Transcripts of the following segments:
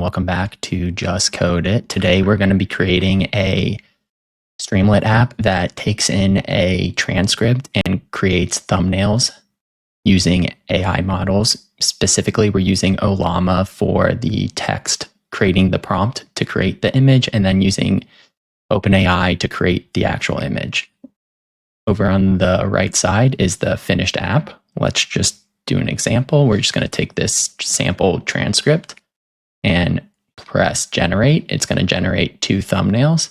Welcome back to Just Code It. Today we're going to be creating a Streamlit app that takes in a transcript and creates thumbnails using AI models. Specifically, we're using Ollama for the text, creating the prompt to create the image, and then using OpenAI to create the actual image. Over on the right side is the finished app. Let's just do an example. We're just going to take this sample transcript and press generate. It's going to generate 2 thumbnails.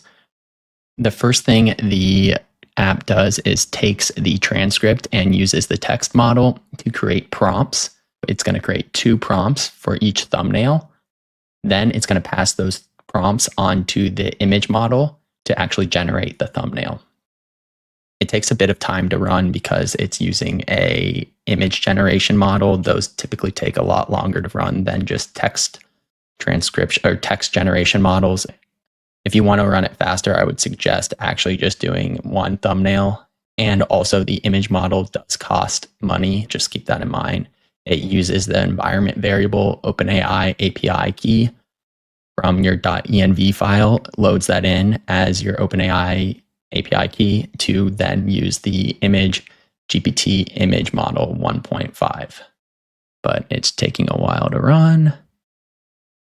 The first thing the app does is takes the transcript and uses the text model to create prompts. It's going to create 2 prompts for each thumbnail. Then it's going to pass those prompts onto the image model to actually generate the thumbnail. It takes a bit of time to run because it's using a image generation model. Those typically take a lot longer to run than just text transcription or text generation models. If you want to run it faster, I would suggest actually just doing 1 thumbnail. And also the image model does cost money. Just keep that in mind. It uses the environment variable OpenAI API key from your .env file, loads that in as your OpenAI API key to then use the image GPT image model 1.5. But it's taking a while to run.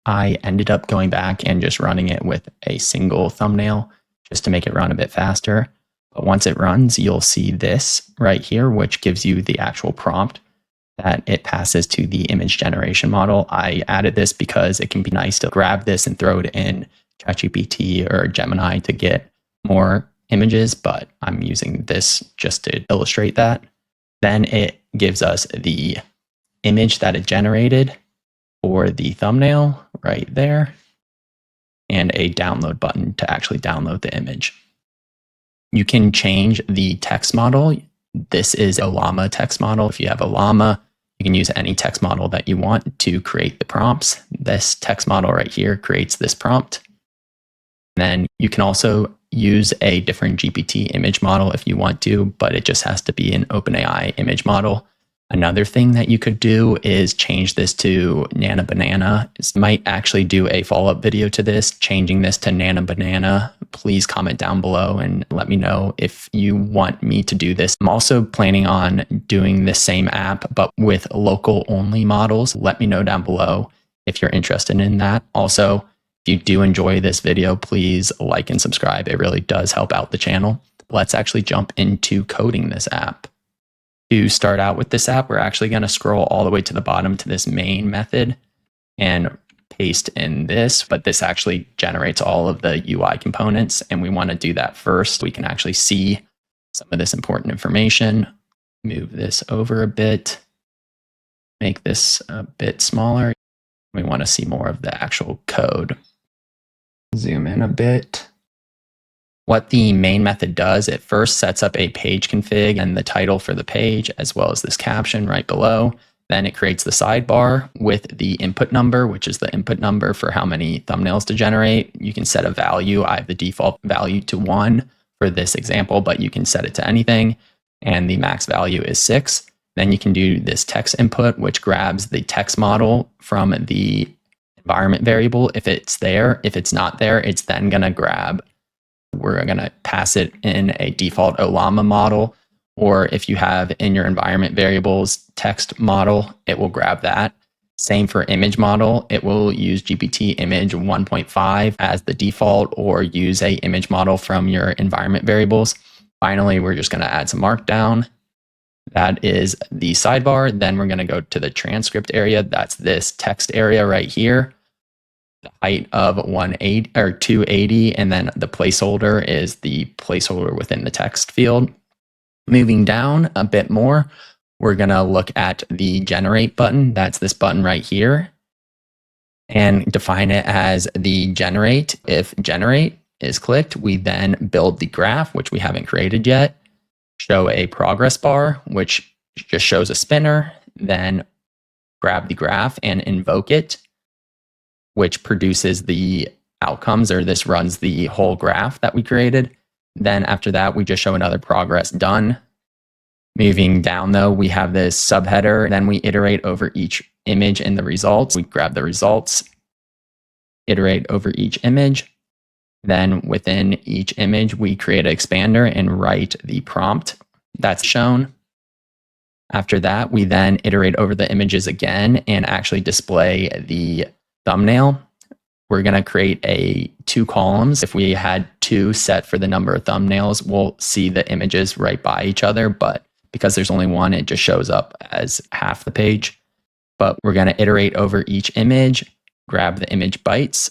I ended up going back and just running it with a single thumbnail just to make it run a bit faster. But once it runs, you'll see this right here, which gives you the actual prompt that it passes to the image generation model. I added this because it can be nice to grab this and throw it in ChatGPT or Gemini to get more images, but I'm using this just to illustrate that. Then it gives us the image that it generated for the thumbnail right there, and a download button to actually download the image. You can change the text model. This is Ollama text model. If you have Ollama, you can use any text model that you want to create the prompts. This text model right here creates this prompt. Then you can also use a different GPT image model if you want to, but it just has to be an OpenAI image model. Another thing that you could do is change this to Nana Banana. Might actually do a follow-up video to this, changing this to Nana Banana. Please comment down below and let me know if you want me to do this. I'm also planning on doing the same app, but with local only models. Let me know down below if you're interested in that. Also, if you do enjoy this video, please like and subscribe. It really does help out the channel. Let's actually jump into coding this app. To start out with this app, we're actually going to scroll all the way to the bottom to this main method and paste in this, but this actually generates all of the UI components, and we want to do that first. We can actually see some of this important information. Move this over a bit, make this a bit smaller. We want to see more of the actual code. Zoom in a bit. What the main method does, it first sets up a page config and the title for the page, as well as this caption right below. Then it creates the sidebar with the input number, which is the input number for how many thumbnails to generate. You can set a value. I have the default value to 1 for this example, but you can set it to anything. And the max value is 6. Then you can do this text input, which grabs the text model from the environment variable if it's there. If it's not there, it's then going to grab. We're going to pass it in a default Ollama model, or if you have in your environment variables text model, it will grab that. Same for image model. It will use GPT image 1.5 as the default, or use a image model from your environment variables. Finally, we're just going to add some markdown. That is the sidebar. Then we're going to go to the transcript area. That's this text area right here. The height of 180 or 280, and then the placeholder is the placeholder within the text field. Moving down a bit more, we're going to look at the generate button. That's this button right here, and define it as the generate. If generate is clicked, we then build the graph, which we haven't created yet. Show a progress bar, which just shows a spinner. Then grab the graph and invoke it, which produces the outcomes, or this runs the whole graph that we created. Then after that, we just show another progress done. Moving down though, we have this subheader. Then we iterate over each image in the results. We grab the results, iterate over each image. Then within each image, we create an expander and write the prompt that's shown. After that, we then iterate over the images again and actually display the thumbnail. We're going to create 2 columns. If we had 2 set for the number of thumbnails, we'll see the images right by each other, but because there's only one, it just shows up as half the page. But we're going to iterate over each image, grab the image bytes,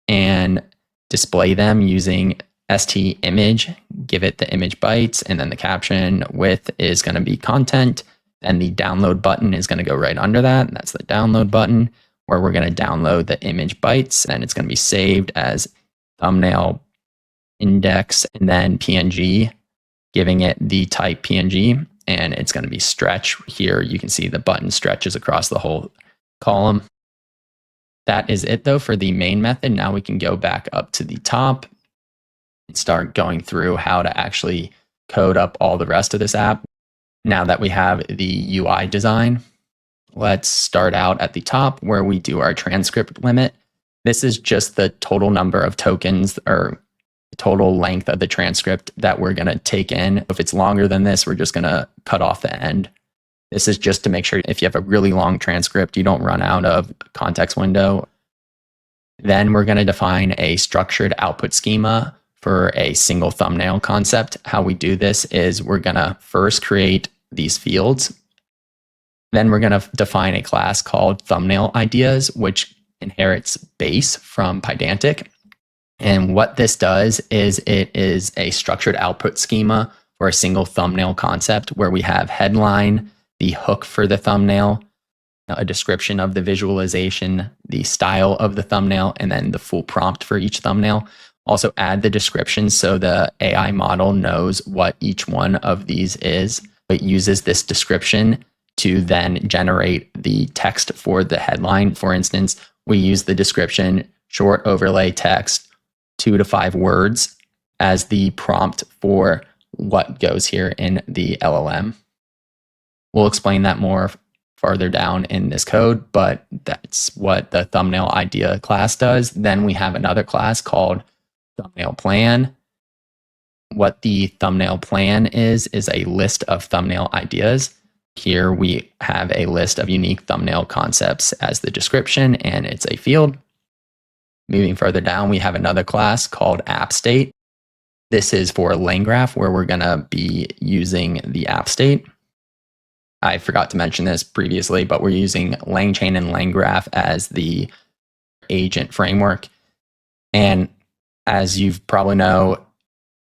and display them using st_image, give it the image bytes, and then the caption width is going to be content, and the download button is going to go right under that, and that's the download button, where we're going to download the image bytes, and it's going to be saved as thumbnail index and then PNG, giving it the type PNG, and it's going to be stretch. Here you can see the button stretches across the whole column. That is it though for the main method. Now we can go back up to the top and start going through how to actually code up all the rest of this app. Now that we have the UI design, let's start out at the top where we do our transcript limit. This is just the total number of tokens or total length of the transcript that we're going to take in. If it's longer than this, we're just going to cut off the end. This is just to make sure if you have a really long transcript, you don't run out of context window. Then we're going to define a structured output schema for a single thumbnail concept. How we do this is we're going to first create these fields. Then we're going to define a class called thumbnail ideas, which inherits base from Pydantic. And what this does is it is a structured output schema for a single thumbnail concept where we have headline, the hook for the thumbnail, a description of the visualization, the style of the thumbnail, and then the full prompt for each thumbnail. Also add the description so the AI model knows what each one of these is. It uses this description to then generate the text for the headline. For instance, we use the description short overlay text 2 to 5 words as the prompt for what goes here in the LLM. We'll explain that more farther down in this code, but that's what the thumbnail idea class does. Then we have another class called thumbnail plan. What the thumbnail plan is a list of thumbnail ideas. Here we have a list of unique thumbnail concepts as the description, and it's a field. Moving further down, we have another class called app state. This is for LangGraph, where we're going to be using the app state. I forgot to mention this previously, but we're using LangChain and LangGraph as the agent framework. And as you probably know,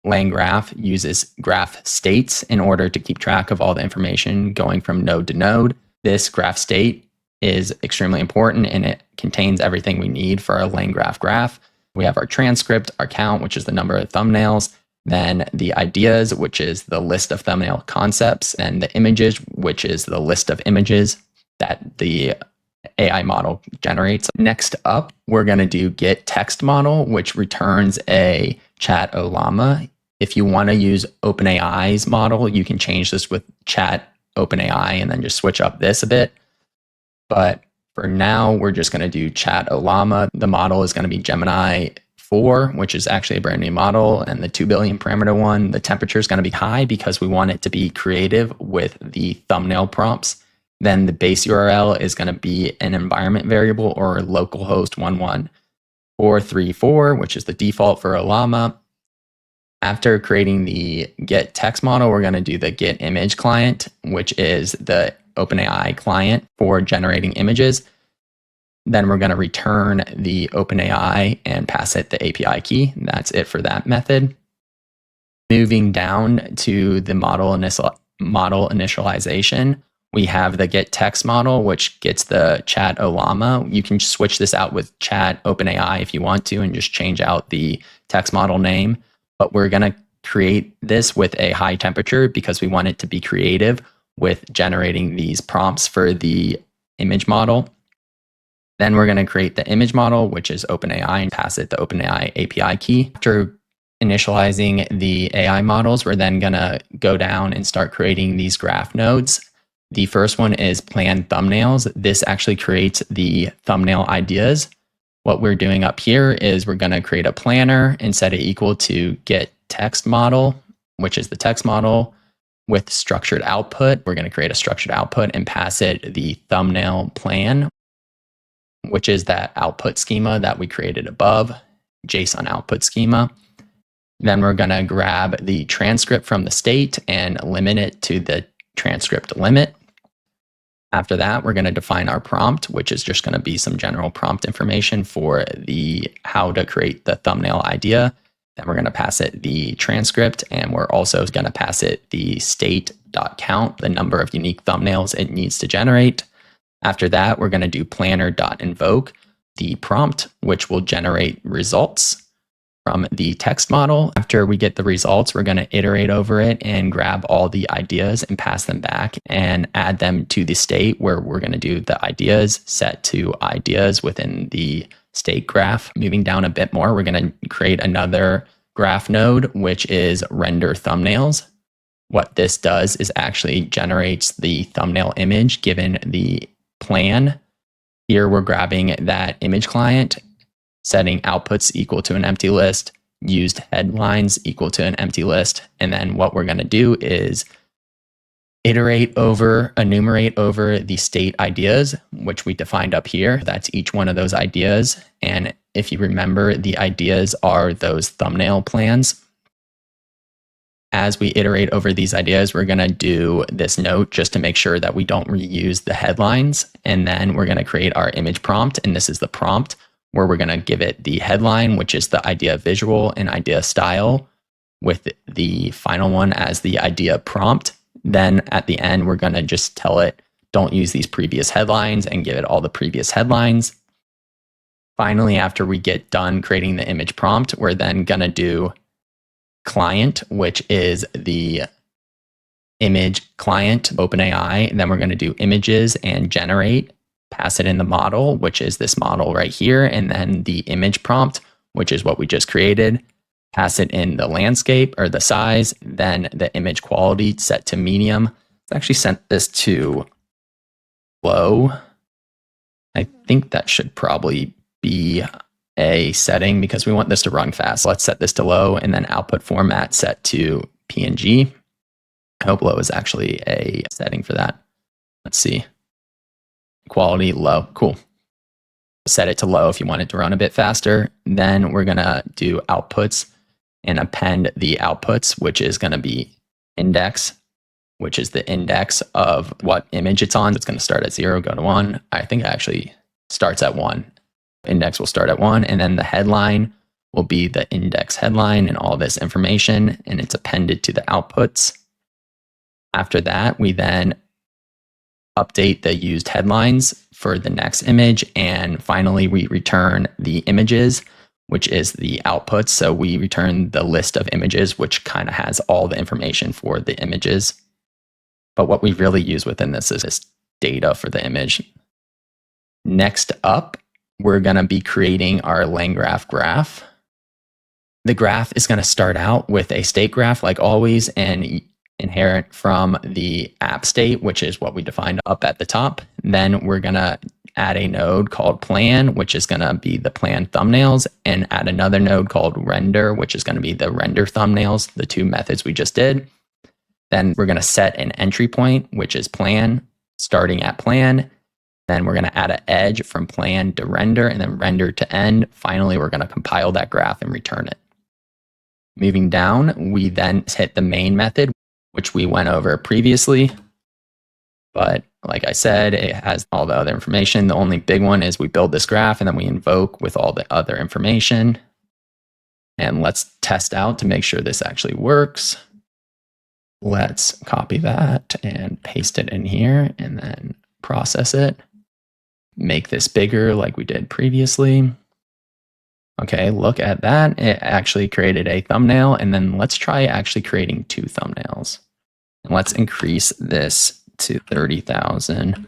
LangGraph uses graph states in order to keep track of all the information going from node to node. This graph state is extremely important and it contains everything we need for our LangGraph graph. We have our transcript, our count, which is the number of thumbnails, then the ideas, which is the list of thumbnail concepts, and the images, which is the list of images that the AI model generates. Next up, we're going to do get text model, which returns a chat Ollama. If you want to use OpenAI's model, you can change this with chat OpenAI and then just switch up this a bit. But for now, we're just going to do chat Ollama. The model is going to be Gemini 4, which is actually a brand new model, and the 2 billion parameter one. The temperature is going to be high because we want it to be creative with the thumbnail prompts. Then the base URL is going to be an environment variable or localhost 11434, which is the default for Ollama. After creating the get text model, we're going to do the get image client, which is the OpenAI client for generating images. Then we're going to return the OpenAI and pass it the API key. That's it for that method. Moving down to the model initialization, we have the get text model, which gets the chat Ollama. You can switch this out with chat OpenAI if you want to and just change out the text model name. But we're going to create this with a high temperature because we want it to be creative with generating these prompts for the image model. Then we're going to create the image model, which is OpenAI, and pass it the OpenAI API key. After initializing the AI models, we're then going to go down and start creating these graph nodes. The first one is plan thumbnails. This actually creates the thumbnail ideas. What we're doing up here is we're going to create a planner and set it equal to get text model, which is the text model with structured output. We're going to create a structured output and pass it the thumbnail plan, which is that output schema that we created above, JSON output schema. Then we're going to grab the transcript from the state and limit it to the transcript limit. After that, we're going to define our prompt, which is just going to be some general prompt information for the how to create the thumbnail idea. Then we're going to pass it the transcript, and we're also going to pass it the state.count, the number of unique thumbnails it needs to generate. After that, we're going to do planner.invoke the prompt, which will generate results from the text model. After we get the results, we're going to iterate over it and grab all the ideas and pass them back and add them to the state where we're going to do the ideas set to ideas within the state graph. Moving down a bit more, we're going to create another graph node, which is render thumbnails. What this does is actually generates the thumbnail image given the plan. Here we're grabbing that image client, setting outputs equal to an empty list, used headlines equal to an empty list. And then what we're going to do is enumerate over the state ideas, which we defined up here. That's each one of those ideas. And if you remember, the ideas are those thumbnail plans. As we iterate over these ideas, we're going to do this note just to make sure that we don't reuse the headlines. And then we're going to create our image prompt. And this is the prompt where we're going to give it the headline, which is the idea visual and idea style, with the final one as the idea prompt. Then at the end, we're going to just tell it, don't use these previous headlines, and give it all the previous headlines. Finally, after we get done creating the image prompt, we're then going to do client, which is the image client, OpenAI. And then we're going to do images and generate, pass it in the model, which is this model right here. And then the image prompt, which is what we just created, pass it in the landscape or the size, then the image quality set to medium. Let's actually set this to low. I think that should probably be a setting because we want this to run fast. Let's set this to low, and then output format set to PNG. I hope low is actually a setting for that. Let's see. Quality low. Cool. Set it to low if you want it to run a bit faster. Then we're going to do outputs and append the outputs, which is going to be index, which is the index of what image it's on. It's going to start at 0, go to 1. I think it actually starts at 1. Index will start at 1, and then the headline will be the index headline and all this information, and it's appended to the outputs. After that, we then update the used headlines for the next image, and finally we return the images, which is the outputs. So we return the list of images, which kind of has all the information for the images. But what we really use within this is this data for the image. Next up, we're going to be creating our LangGraph graph. The graph is going to start out with a state graph like always and inherit from the app state, which is what we defined up at the top. Then we're going to add a node called plan, which is going to be the plan thumbnails, and add another node called render, which is going to be the render thumbnails, the two methods we just did. Then we're going to set an entry point, which is plan, starting at plan. Then we're going to add an edge from plan to render, and then render to end. Finally, we're going to compile that graph and return it. Moving down, we then hit the main method, which we went over previously. But like I said, it has all the other information. The only big one is we build this graph and then we invoke with all the other information. And let's test out to make sure this actually works. Let's copy that and paste it in here and then process it. Make this bigger like we did previously. Okay, look at that. It actually created a thumbnail, and then let's try actually creating two thumbnails. And let's increase this to 30,000.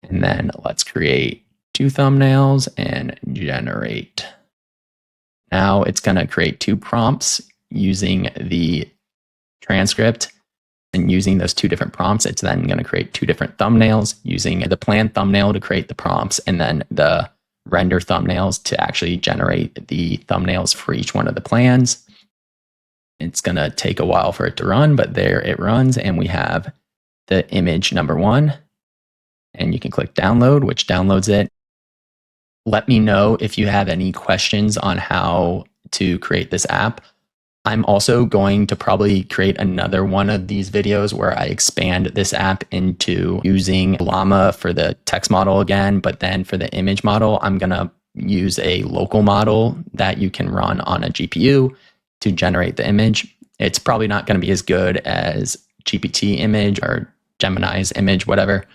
And then let's create two thumbnails and generate. Now it's going to create two prompts using the transcript. And using those two different prompts, it's then going to create two different thumbnails using the plan thumbnail to create the prompts, and then the render thumbnails to actually generate the thumbnails for each one of the plans. It's going to take a while for it to run, but there it runs, and we have the image number 1. And you can click download, which downloads it. Let me know if you have any questions on how to create this app. I'm also going to probably create another one of these videos where I expand this app into using Ollama for the text model again, but then for the image model, I'm going to use a local model that you can run on a GPU to generate the image. It's probably not going to be as good as GPT image or Gemini's image, whatever,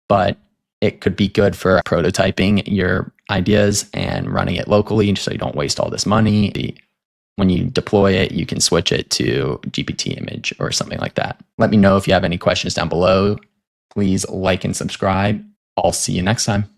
but it could be good for prototyping your ideas and running it locally so you don't waste all this money. When you deploy it, you can switch it to GPT image or something like that. Let me know if you have any questions down below. Please like and subscribe. I'll see you next time.